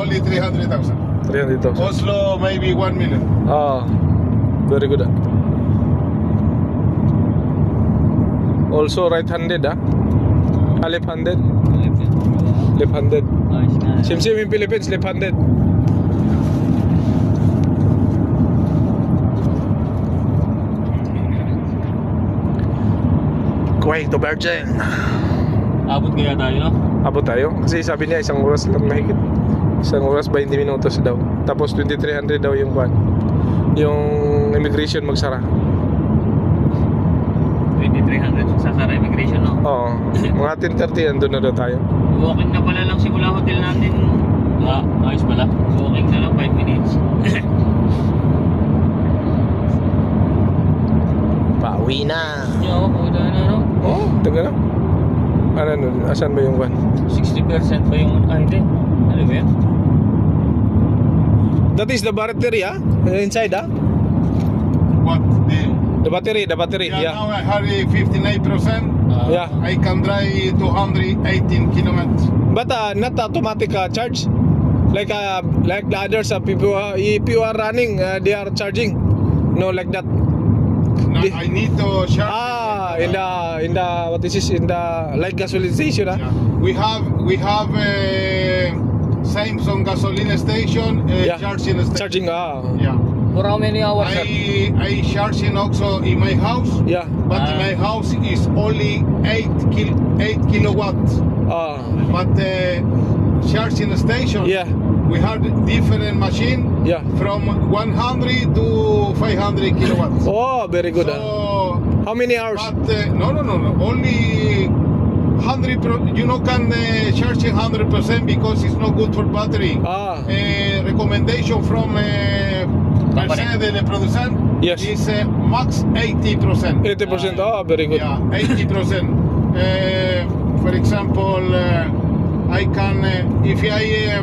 only 300,000. 300,000. Oslo, maybe 1 million. Ah, very good. Also right-handed, left-handed. Left-handed. Same in Philippines, left-handed. Kuwait to Virgin. Abot kaya tayo, no? Abot tayo? Kasi sabi niya isang oras lang mahigit. Isang oras 20 minutos daw. Tapos 2300 daw yung buwan. Yung immigration magsara. 2,300 sa Sara Immigration, no? Oo. Mga 10:30 andun na daw tayo. Walking na pala lang simula hotel natin. Ayos pala. Walking na lang 5 minutes. Pauwi na. Hindi ako, puta na, no? Oh, taga na. Ano, asan ba yung buwan? 60% pa yung... hindi. Ano ba yan? That is the battery, inside, What? The battery, yeah. Now I have 59%. Yeah. I can drive 218 kilometers. But not automatic charge. Like the others, if you are running, they are charging. No, like that. Now I need to charge. In the what is this? In the like gasoline station, Yeah. We have Samsung gasoline station, charging station. Charging, Yeah. For how many hours? I charging also in my house. Yeah. But in my house is only 8 kilowatts. But charging station. Yeah. We have different machine. Yeah. From 100 to 500 kilowatts. Oh, very good. So, How many hours? but no. Only 100. You know, can charge 100% because it's not good for battery. Recommendation from Mercedes, the producent, Yes. is max 80%. 80%. Oh, very good. Yeah, 80%. For example, I can if I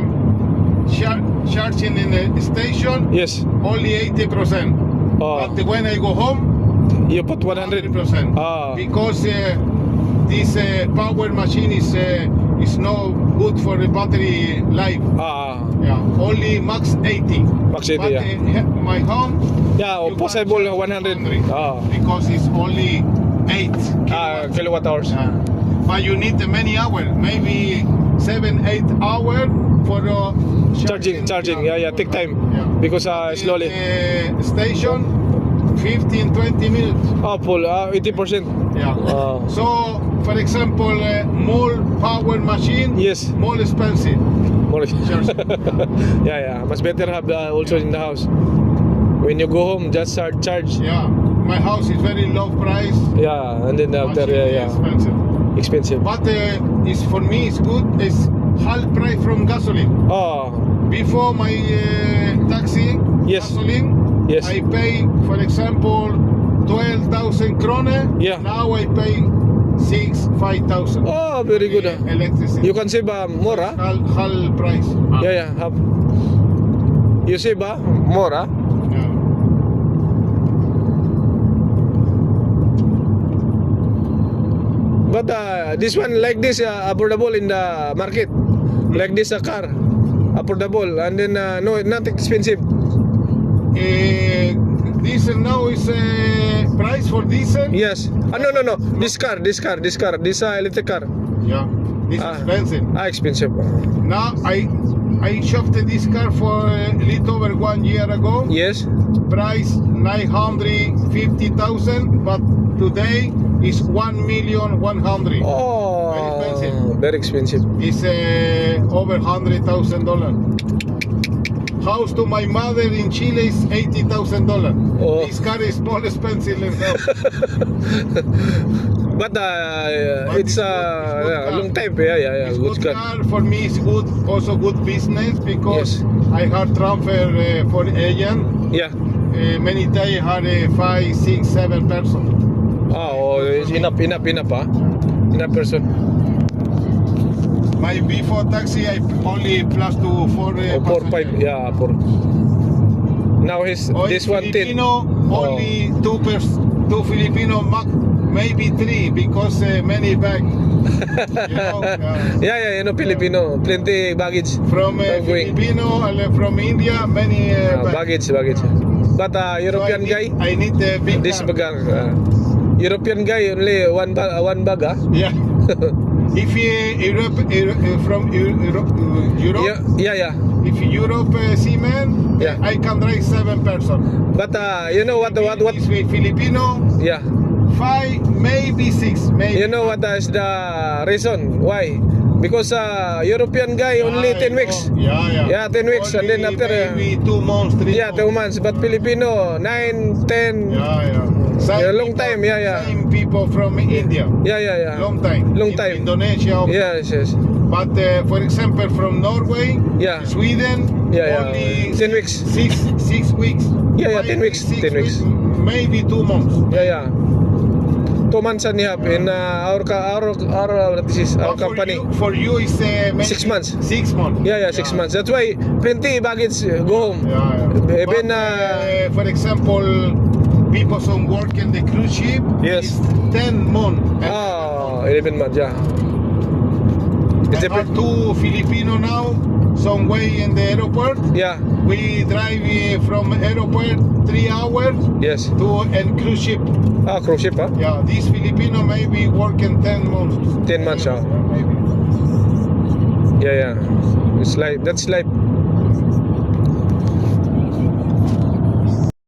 charging in a station, Yes. only 80%. Oh, But when I go home, you put 100. 100%. Because this power machine is no good for the battery life. Yeah, only max 80. Max 80, But yeah. my home, Yeah, you possible can charge 100. 100. Because it's only 8 kilowatts. Kilowatt hours. But you need many hours, maybe 7-8 hours for Charging. Yeah, take time. Yeah. Because slowly. Station 15-20 minutes. Full, 80%. Yeah. So, for example, more power machine, Yes. more expensive. More. Charge. Yeah. Much better have also in the house. When you go home, just charge. Yeah. My house is very low price. Yeah, and then after, Machine expensive. expensive. But it's for me it's good. It's half price from gasoline. Before my taxi Yes. gasoline, Yes. I pay, for example, 12,000 krone. Yeah. Now I pay 5,000. Oh, very good. Electricity. You can save more, Half price. Yeah, have. You save more, Yeah. But this one like this affordable in the market. Like this car, affordable, and then no, not expensive. Diesel now is price for diesel. Yes. No. This electric car. Yeah. This is expensive. Expensive. Now I shopped this car for a little over 1 year ago. Yes. Price 950,000, but today is 1,100,000. Oh, Very expensive. very expensive. It's over $100,000. House to my mother in Chile is $80,000. Oh. This car is more expensive than that. But it's good car. long time. Yeah. It's Good car. for me. It's good, also good business because Yes. I had transfer for agent. Yeah. Many days I had 5, 6, 7 person. It's enough. Enough person. My before taxi I only plus to 4 4, 5. Yeah, 4. Now this one 10. Filipino, only 2 Filipino, maybe 3 because many bag. Yeah, you know, Filipino, plenty baggage. From Going. Filipino, from India, many Baggage. But European So guy, I need a big this car. bagang European guy only one bag ah. Yeah. If from Europe, Yeah. if Europe seaman, Yeah. I can drive 7 person. But you know what? If with Filipino, Yeah. 5, maybe 6, maybe. You know what is the reason why? Because European guy only 10 weeks. Yeah. Yeah, 10 weeks, and then Only after, maybe 2 months, 3 Yeah, 2 months. But Filipino 9, 10. Yeah. Yeah, long time, yeah. Same people from India. Yeah. Long time. Long time. Indonesia. Yes. But for example, from Norway, Yeah. Sweden, Yeah. only 10 weeks. 6 weeks. Yeah, 10 weeks. 10 weeks. Maybe 2 months. Yeah. 2 months and a half in our this is our But company. For you is maybe 6 months. 6 months. Yeah, 6 months. That's why plenty baggage go home. Yeah. Even But, for example, people some work in the cruise ship. Yes. Is 10 months. 11 months. Yeah. It's I a have 2 Filipino now. Some way in the airport. Yeah. We drive from airport 3 hours Yes. to a cruise ship. Cruise ship, huh? Yeah, these Filipino maybe working 10 months. 10 months, Maybe. Yeah. It's like that's life.